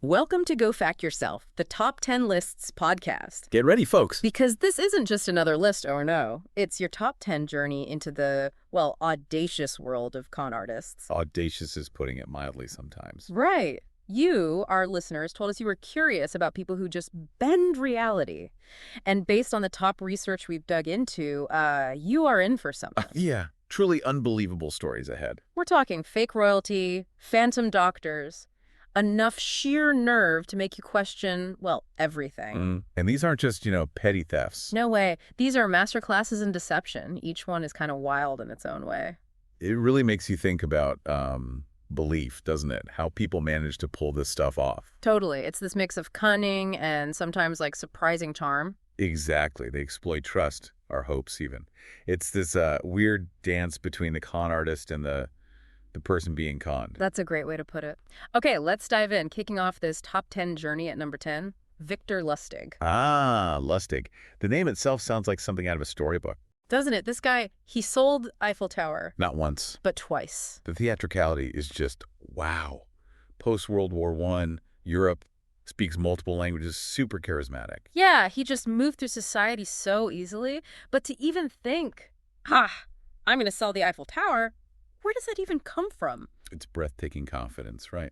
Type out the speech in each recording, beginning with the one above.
Welcome to Go Fact Yourself, the Top 10 Lists podcast. Get ready, folks. Because this isn't just another list, oh no. It's your top 10 journey into the, well, audacious world of con artists. Audacious is putting it mildly sometimes. Right. You, our listeners, told us you were curious about people who just bend reality. And based on the top research we've dug into, you are in for something. Yeah, truly unbelievable stories ahead. We're talking fake royalty, phantom doctors, enough sheer nerve to make you question, well, everything. And these aren't just, petty thefts. No way. These are master classes in deception. Each one is kind of wild in its own way. It really makes you think about belief, doesn't it? How people manage to pull this stuff off. Totally. It's this mix of cunning and sometimes like surprising charm. Exactly. They exploit trust, our hopes even. It's this weird dance between the con artist and the person being conned. That's a great way to put it. Okay, let's dive in. Kicking off this top 10 journey at number 10, Victor Lustig. Ah, Lustig. The name itself sounds like something out of a storybook. Doesn't it? This guy, he sold Eiffel Tower. Not once. But twice. The theatricality is just wow. Post-World War I, Europe, speaks multiple languages, super charismatic. Yeah, he just moved through society so easily. But to even think, I'm going to sell the Eiffel Tower, where does that even come from? It's breathtaking confidence, right?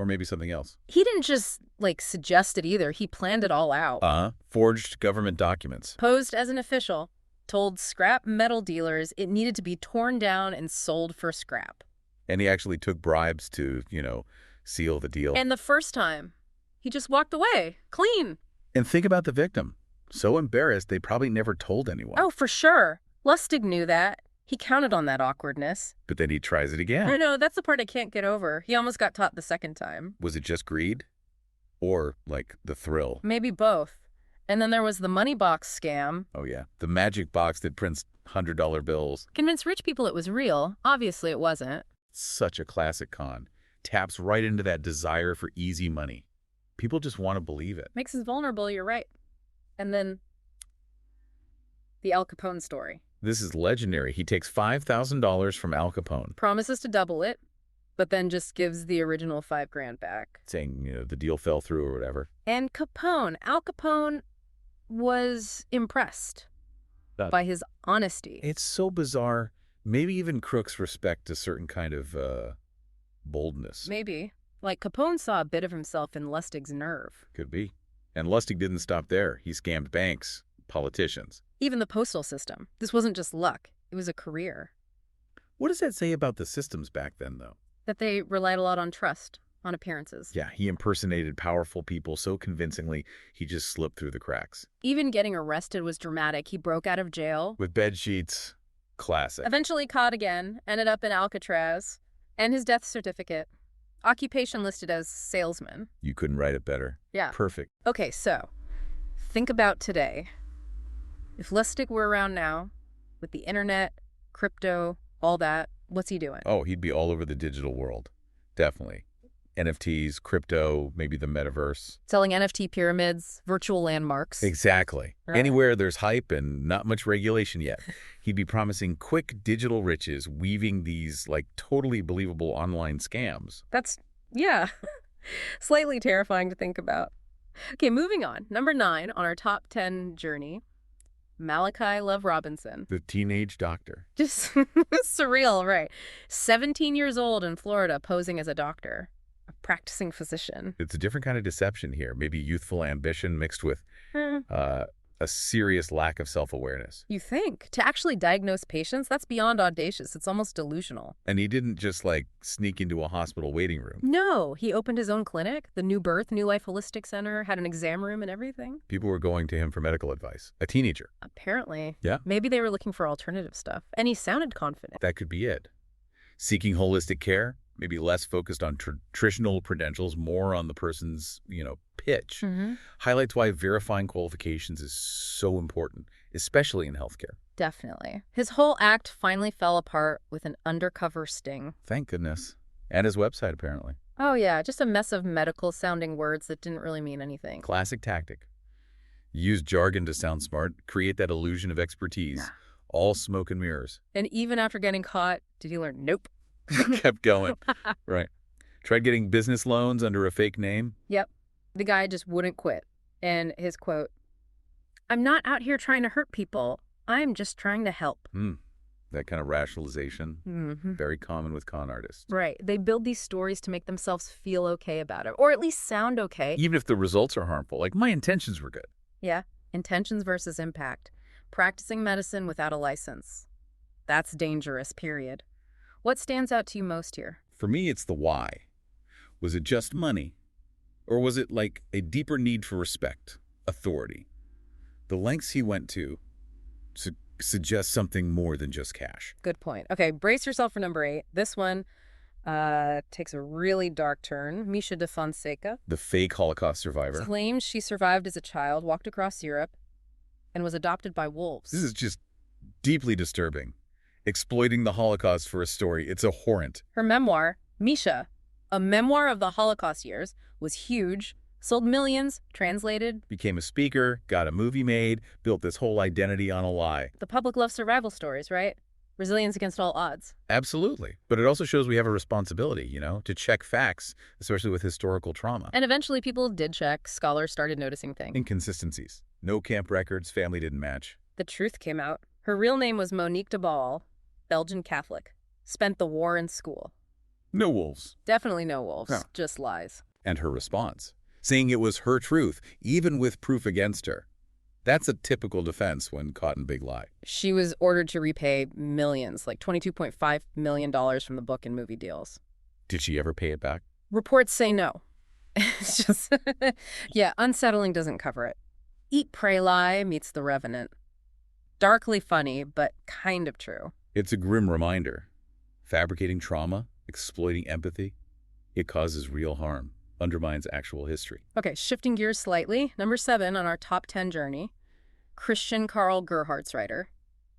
Or maybe something else. He didn't just, suggest it either. He planned it all out. Forged government documents. Posed as an official, told scrap metal dealers it needed to be torn down and sold for scrap. And he actually took bribes to, seal the deal. And the first time, he just walked away, clean. And think about the victim. So embarrassed, they probably never told anyone. Oh, for sure. Lustig knew that. He counted on that awkwardness. But then he tries it again. I know, that's the part I can't get over. He almost got caught the second time. Was it just greed? Or, the thrill? Maybe both. And then there was the money box scam. Oh, yeah. The magic box that prints $100 bills. Convinced rich people it was real. Obviously it wasn't. Such a classic con. Taps right into that desire for easy money. People just want to believe it. Makes us vulnerable, you're right. And then the Al Capone story. This is legendary. He takes $5,000 from Al Capone. Promises to double it, but then just gives the original $5,000 back. Saying, the deal fell through or whatever. And Al Capone was impressed by his honesty. It's so bizarre. Maybe even crooks respect a certain kind of boldness. Maybe. Capone saw a bit of himself in Lustig's nerve. Could be. And Lustig didn't stop there. He scammed banks, politicians. Even the postal system. This wasn't just luck. It was a career. What does that say about the systems back then, though? That they relied a lot on trust, on appearances. Yeah, he impersonated powerful people so convincingly, he just slipped through the cracks. Even getting arrested was dramatic. He broke out of jail. With bed sheets. Classic. Eventually caught again, ended up in Alcatraz, and his death certificate. Occupation listed as salesman. You couldn't write it better. Yeah. Perfect. Okay, so think about today. If Lustig were around now, with the internet, crypto, all that, what's he doing? Oh, he'd be all over the digital world. Definitely. NFTs, crypto, maybe the metaverse. Selling NFT pyramids, virtual landmarks. Exactly. Right. Anywhere there's hype and not much regulation yet. He'd be promising quick digital riches, weaving these, totally believable online scams. That's, yeah, slightly terrifying to think about. Okay, moving on. Number 9 on our top 10 journey. Malachi Love-Robinson. The teenage doctor. Just surreal, right? 17 years old in Florida, posing as a doctor, a practicing physician. It's a different kind of deception here. Maybe youthful ambition mixed with a serious lack of self-awareness. You think? To actually diagnose patients, that's beyond audacious. It's almost delusional. And he didn't just, sneak into a hospital waiting room. No, he opened his own clinic, the New Birth, New Life Holistic Center, had an exam room and everything. People were going to him for medical advice. A teenager. Apparently. Yeah. Maybe they were looking for alternative stuff. And he sounded confident. That could be it. Seeking holistic care, maybe less focused on traditional credentials, more on the person's, pitch. Highlights why verifying qualifications is so important, especially in healthcare. Definitely. His whole act finally fell apart with an undercover sting. Thank goodness. And his website, apparently. Oh, yeah, just a mess of medical-sounding words that didn't really mean anything. Classic tactic. Use jargon to sound smart, create that illusion of expertise. All smoke and mirrors. And even after getting caught, did he learn? Nope. Kept going. Right. Tried getting business loans under a fake name? Yep. The guy just wouldn't quit. And his quote, "I'm not out here trying to hurt people. I'm just trying to help." That kind of rationalization, very common with con artists. Right. They build these stories to make themselves feel okay about it, or at least sound okay. Even if the results are harmful. Like, my intentions were good. Yeah. Intentions versus impact. Practicing medicine without a license. That's dangerous, period. What stands out to you most here? For me, it's the why. Was it just money? Or was it like a deeper need for respect, authority? The lengths he went to suggest something more than just cash. Good point. Okay, brace yourself for number 8. This one takes a really dark turn. Misha de Fonseca, The fake Holocaust survivor. claims she survived as a child, walked across Europe, and was adopted by wolves. This is just deeply disturbing. Exploiting the Holocaust for a story. It's abhorrent. Her memoir, Misha, a memoir of the Holocaust years, was huge, sold millions, translated. Became a speaker, got a movie made, built this whole identity on a lie. The public loves survival stories, right? Resilience against all odds. Absolutely. But it also shows we have a responsibility, to check facts, especially with historical trauma. And eventually people did check. Scholars started noticing things. Inconsistencies. No camp records, family didn't match. The truth came out. Her real name was Monique de Ball, Belgian Catholic. Spent the war in school. No wolves. Definitely no wolves, No. just lies. And her response, saying it was her truth, even with proof against her. That's a typical defense when caught in big lie. She was ordered to repay millions, like $22.5 million from the book and movie deals. Did she ever pay it back? Reports say no. It's just, yeah, unsettling doesn't cover it. Eat, Pray, Lie meets The Revenant. Darkly funny, but kind of true. It's a grim reminder. Fabricating trauma, exploiting empathy, it causes real harm, undermines actual history. Okay, shifting gears slightly. Number 7 on our top 10 journey. Christian Karl Gerhardt's writer,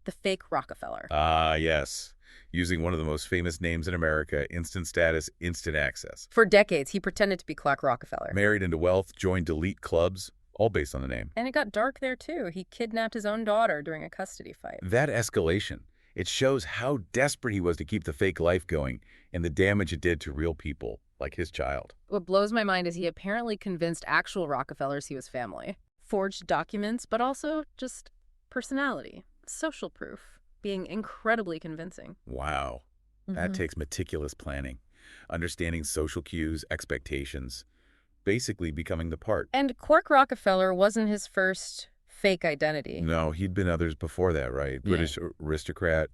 The Fake Rockefeller. Ah, yes. Using one of the most famous names in America, instant status, instant access. For decades, he pretended to be Clark Rockefeller. Married into wealth, joined elite clubs, all based on the name. And it got dark there, too. He kidnapped his own daughter during a custody fight. That escalation, it shows how desperate he was to keep the fake life going and the damage it did to real people, like his child. What blows my mind is he apparently convinced actual Rockefellers he was family. Forged documents, but also just personality, social proof, being incredibly convincing. Wow. That takes meticulous planning, understanding social cues, expectations, basically becoming the part. And Clark Rockefeller wasn't his first fake identity. No, he'd been others before that, right? Yeah. British aristocrat,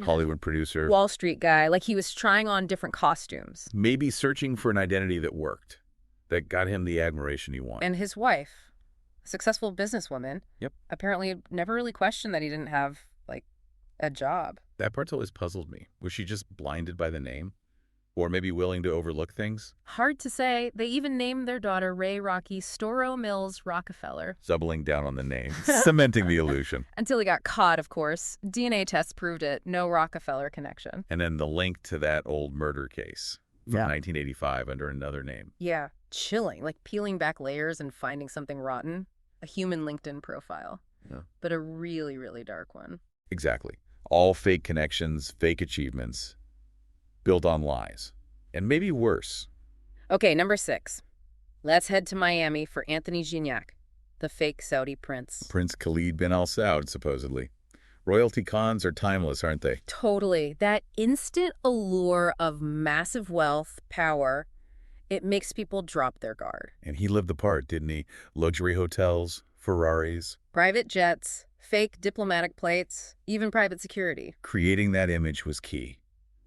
Hollywood producer. Wall Street guy, like he was trying on different costumes. Maybe searching for an identity that worked, that got him the admiration he wanted. And his wife, a successful businesswoman, Yep. apparently never really questioned that he didn't have, like, a job. That part's always puzzled me. Was she just blinded by the name? Or maybe willing to overlook things? Hard to say. They even named their daughter Ray Rocky Storrow Mills Rockefeller. Doubling down on the name, cementing the illusion. Until he got caught, of course. DNA tests proved it. No Rockefeller connection. And then the link to that old murder case from 1985 under another name. Yeah, chilling. Like peeling back layers and finding something rotten. A human LinkedIn profile. Yeah. But a really, really dark one. Exactly. All fake connections, fake achievements, built on lies. And maybe worse. Okay, number 6. Let's head to Miami for Anthony Gignac, the fake Saudi prince. Prince Khalid bin Al Saud, supposedly. Royalty cons are timeless, aren't they? Totally. That instant allure of massive wealth, power, it makes people drop their guard. And he lived the part, didn't he? Luxury hotels, Ferraris. Private jets, fake diplomatic plates, even private security. Creating that image was key.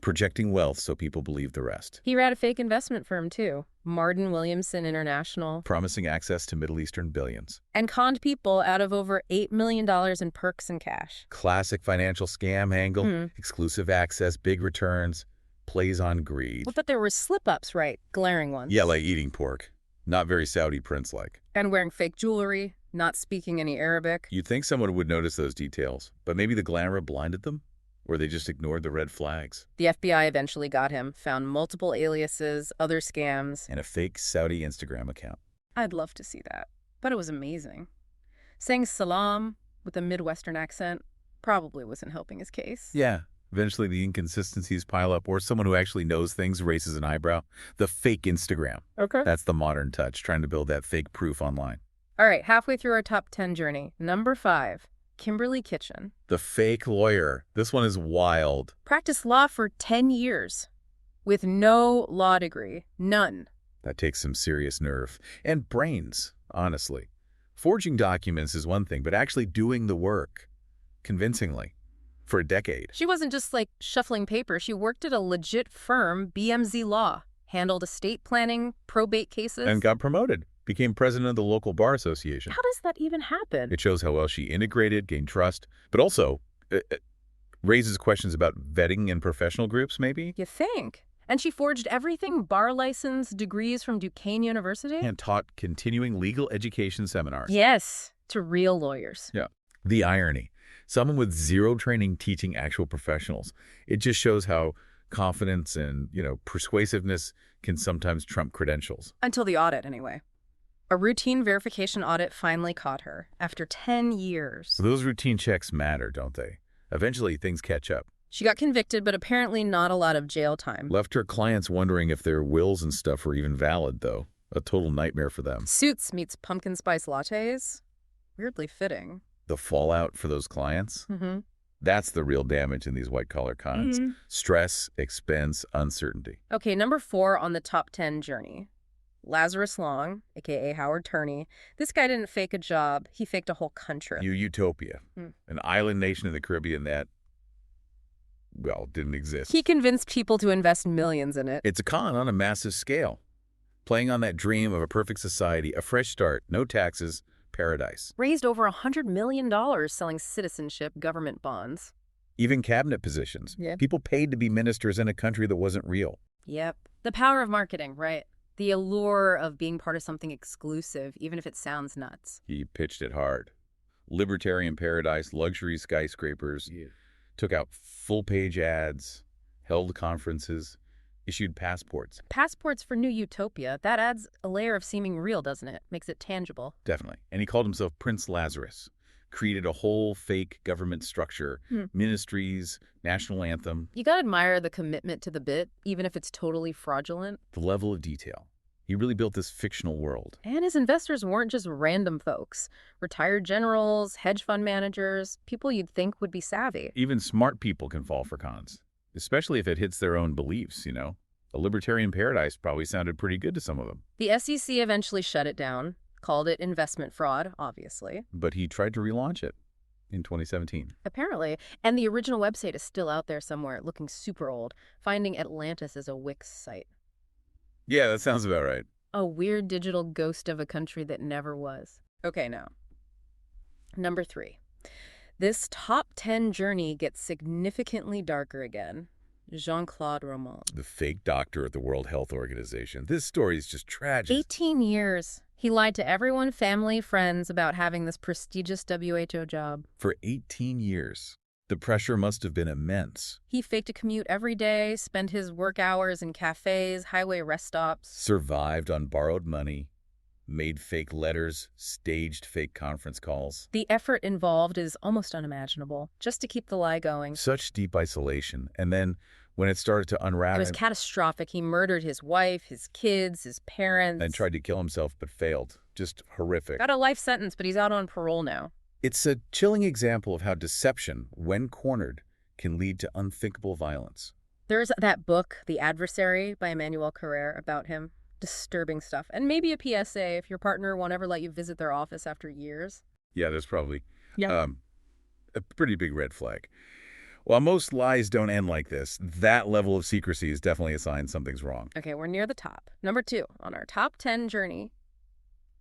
Projecting wealth so people believed the rest. He ran a fake investment firm, too. Martin Williamson International. Promising access to Middle Eastern billions. And conned people out of over $8 million in perks and cash. Classic financial scam angle. Exclusive access, big returns. Plays on greed. Well, but there were slip-ups, right? Glaring ones. Yeah, like eating pork. Not very Saudi prince-like. And wearing fake jewelry, not speaking any Arabic. You'd think someone would notice those details, but maybe the glamour blinded them? Or they just ignored the red flags. The FBI eventually got him, found multiple aliases, other scams. And a fake Saudi Instagram account. I'd love to see that. But it was amazing. Saying salam with a Midwestern accent probably wasn't helping his case. Yeah, Eventually, the inconsistencies pile up, or someone who actually knows things raises an eyebrow. The fake Instagram. Okay. That's the modern touch, trying to build that fake proof online. All right, halfway through our top 10 journey. Number 5, Kimberly Kitchen. The fake lawyer. This one is wild. Practiced law for 10 years with no law degree. None. That takes some serious nerve. And brains, honestly. Forging documents is one thing, but actually doing the work convincingly for a decade. She wasn't just like shuffling paper. She worked at a legit firm, BMZ Law, handled estate planning, probate cases. And got promoted. Became president of the local bar association. How does that even happen? It shows how well she integrated, gained trust, but also raises questions about vetting in professional groups, maybe? You think? And she forged everything, bar license, degrees from Duquesne University? And taught continuing legal education seminars. Yes, to real lawyers. Yeah. The irony. Someone with zero training teaching actual professionals. It just shows how confidence and, persuasiveness can sometimes trump credentials. Until the audit, anyway. A routine verification audit finally caught her, after 10 years. So those routine checks matter, don't they? Eventually, things catch up. She got convicted, but apparently not a lot of jail time. Left her clients wondering if their wills and stuff were even valid, though. A total nightmare for them. Suits meets pumpkin spice lattes? Weirdly fitting. The fallout for those clients? Mm-hmm. That's the real damage in these white-collar cons. Mm-hmm. Stress, expense, uncertainty. Okay, number 4 on the top 10 journey. Lazarus Long, a.k.a. Howard Turney. This guy didn't fake a job. He faked a whole country. New Utopia, an island nation in the Caribbean that, didn't exist. He convinced people to invest millions in it. It's a con on a massive scale. Playing on that dream of a perfect society, a fresh start, no taxes, paradise. Raised over $100 million selling citizenship government bonds. Even cabinet positions. Yeah. People paid to be ministers in a country that wasn't real. Yep. The power of marketing, right? The allure of being part of something exclusive, even if it sounds nuts. He pitched it hard. Libertarian paradise, luxury skyscrapers, took out full-page ads, held conferences, issued passports. Passports for New Utopia. That adds a layer of seeming real, doesn't it? Makes it tangible. Definitely. And he called himself Prince Lazarus. Created a whole fake government structure, ministries, national anthem. You gotta admire the commitment to the bit, even if it's totally fraudulent. The level of detail. He really built this fictional world. And his investors weren't just random folks. Retired generals, hedge fund managers, people you'd think would be savvy. Even smart people can fall for cons, especially if it hits their own beliefs, A libertarian paradise probably sounded pretty good to some of them. The SEC eventually shut it down. Called it investment fraud, obviously. But he tried to relaunch it in 2017. Apparently. And the original website is still out there somewhere, looking super old. Finding Atlantis as a Wix site. Yeah, that sounds about right. A weird digital ghost of a country that never was. Okay, now. Number 3. This top 10 journey gets significantly darker again. Jean-Claude Romand. The fake doctor at the World Health Organization. This story is just tragic. 18 years. He lied to everyone, family, friends, about having this prestigious WHO job. For 18 years. The pressure must have been immense. He faked a commute every day, spent his work hours in cafes, highway rest stops. Survived on borrowed money, made fake letters, staged fake conference calls. The effort involved is almost unimaginable, just to keep the lie going. Such deep isolation. And then when it started to unravel... It was catastrophic. He murdered his wife, his kids, his parents. And tried to kill himself, but failed. Just horrific. Got a life sentence, but he's out on parole now. It's a chilling example of how deception, when cornered, can lead to unthinkable violence. There's that book, The Adversary, by Emmanuel Carrère, about him. Disturbing stuff. And maybe a PSA if your partner won't ever let you visit their office after years. Yeah, there's probably a pretty big red flag. While most lies don't end like this, that level of secrecy is definitely a sign something's wrong. Okay, we're near the top. Number 2 on our top 10 journey,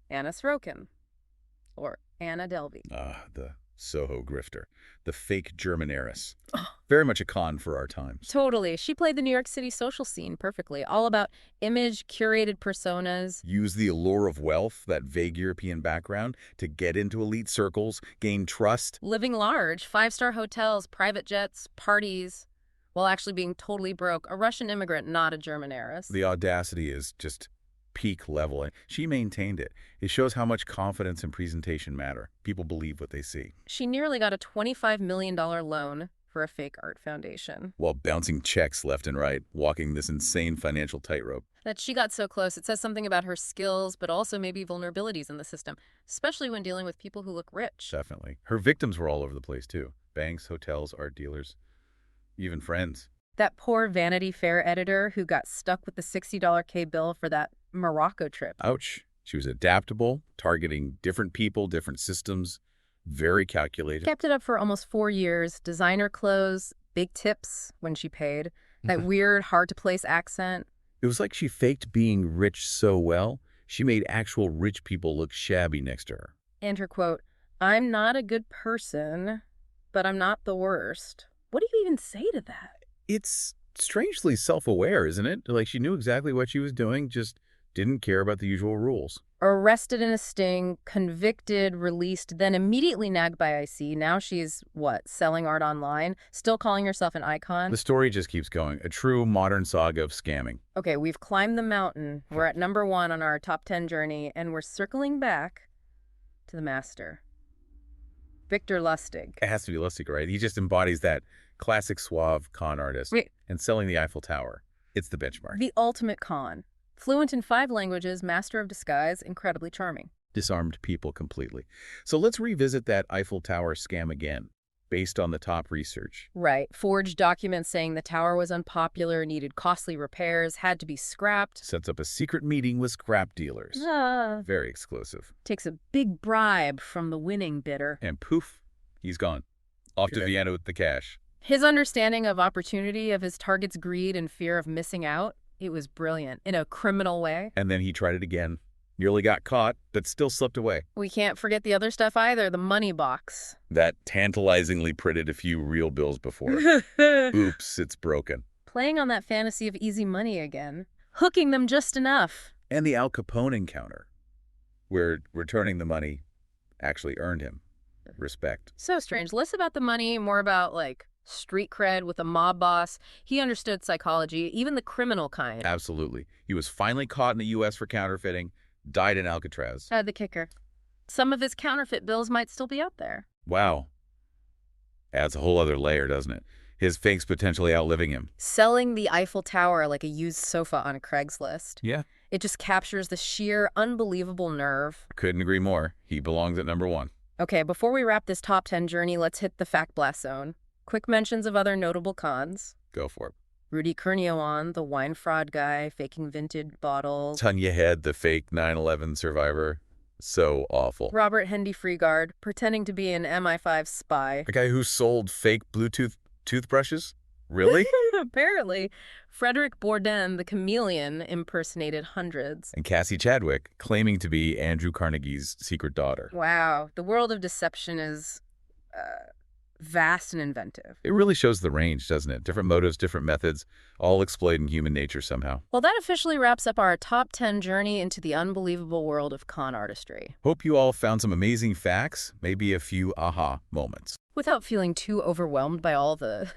Anna Sorokin, or Anna Delvey. The Soho grifter. The fake German heiress. Very much a con for our times. Totally. She played the New York City social scene perfectly. All about image, curated personas. Use the allure of wealth, that vague European background, to get into elite circles, gain trust. Living large, 5-star hotels, private jets, parties, while actually being totally broke. A Russian immigrant, not a German heiress. The audacity is just peak level, and she maintained it. It shows how much confidence and presentation matter. People believe what they see. She nearly got a $25 million loan for a fake art foundation. While bouncing checks left and right, walking this insane financial tightrope. That she got so close, it says something about her skills, but also maybe vulnerabilities in the system, especially when dealing with people who look rich. Definitely. Her victims were all over the place, too. Banks, hotels, art dealers, even friends. That poor Vanity Fair editor who got stuck with the $60 K bill for that Morocco trip. Ouch. She was adaptable, targeting different people, different systems, very calculated. Kept it up for almost 4 years. Designer clothes, big tips when she paid, that weird, hard-to-place accent. It was like she faked being rich so well, she made actual rich people look shabby next to her. And her quote, "I'm not a good person, but I'm not the worst." What do you even say to that? It's strangely self-aware, isn't it? Like she knew exactly what she was doing, just didn't care about the usual rules. Arrested in a sting, convicted, released, then immediately nagged by IC. Now she's, what, selling art online? Still calling herself an icon? The story just keeps going. A true modern saga of scamming. Okay, we've climbed the mountain. We're at number 1 on our top 10 journey, and we're circling back to the master. Victor Lustig. It has to be Lustig, right? He just embodies that classic suave con artist. Wait. And selling the Eiffel Tower. It's the benchmark. The ultimate con. Fluent in 5 languages, master of disguise, incredibly charming. Disarmed people completely. So let's revisit that Eiffel Tower scam again, based on the top research. Right. Forged documents saying the tower was unpopular, needed costly repairs, had to be scrapped. Sets up a secret meeting with scrap dealers. Very exclusive. Takes a big bribe from the winning bidder. And poof, he's gone. Off to Vienna with the cash. His understanding of opportunity, of his target's greed and fear of missing out, it was brilliant, in a criminal way. And then he tried it again. Nearly got caught, but still slipped away. We can't forget the other stuff either, the money box. That tantalizingly printed a few real bills before. Oops, it's broken. Playing on that fantasy of easy money again. Hooking them just enough. And the Al Capone encounter, where returning the money actually earned him respect. So strange. Less about the money, more about, like, street cred with a mob boss. He understood psychology, even the criminal kind. Absolutely. He was finally caught in the U.S. for counterfeiting, died in Alcatraz. The kicker. Some of his counterfeit bills might still be out there. Wow. Adds a whole other layer, doesn't it? His fakes potentially outliving him. Selling the Eiffel Tower like a used sofa on a Craigslist. Yeah. It just captures the sheer, unbelievable nerve. Couldn't agree more. He belongs at number 1. Okay, before we wrap this top 10 journey, let's hit the fact blast zone. Quick mentions of other notable cons. Go for it. Rudy Kurniawan, the wine fraud guy, faking vintage bottles. Tanya Head, the fake 9/11 survivor. So awful. Robert Hendy Freegard, pretending to be an MI5 spy. A guy who sold fake Bluetooth toothbrushes? Really? Apparently. Frederick Bourdain, the chameleon, impersonated hundreds. And Cassie Chadwick, claiming to be Andrew Carnegie's secret daughter. Wow, the world of deception is vast and inventive. It really shows the range, doesn't it? Different motives, different methods, all exploiting human nature somehow. Well, that officially wraps up our top 10 journey into the unbelievable world of con artistry. Hope you all found some amazing facts, maybe a few aha moments. Without feeling too overwhelmed by all the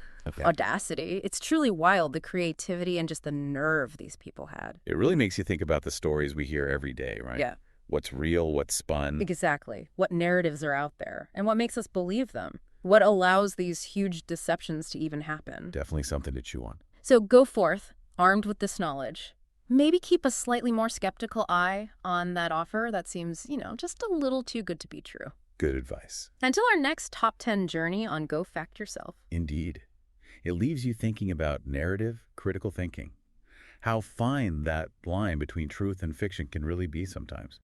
audacity, it's truly wild, the creativity and just the nerve these people had. It really makes you think about the stories we hear every day, right? Yeah. What's real, what's spun. Exactly. What narratives are out there and what makes us believe them. What allows these huge deceptions to even happen. Definitely something to chew on. So go forth, armed with this knowledge. Maybe keep a slightly more skeptical eye on that offer that seems, just a little too good to be true. Good advice. Until our next top 10 journey on Go Fact Yourself. Indeed. It leaves you thinking about narrative, critical thinking. How fine that line between truth and fiction can really be sometimes.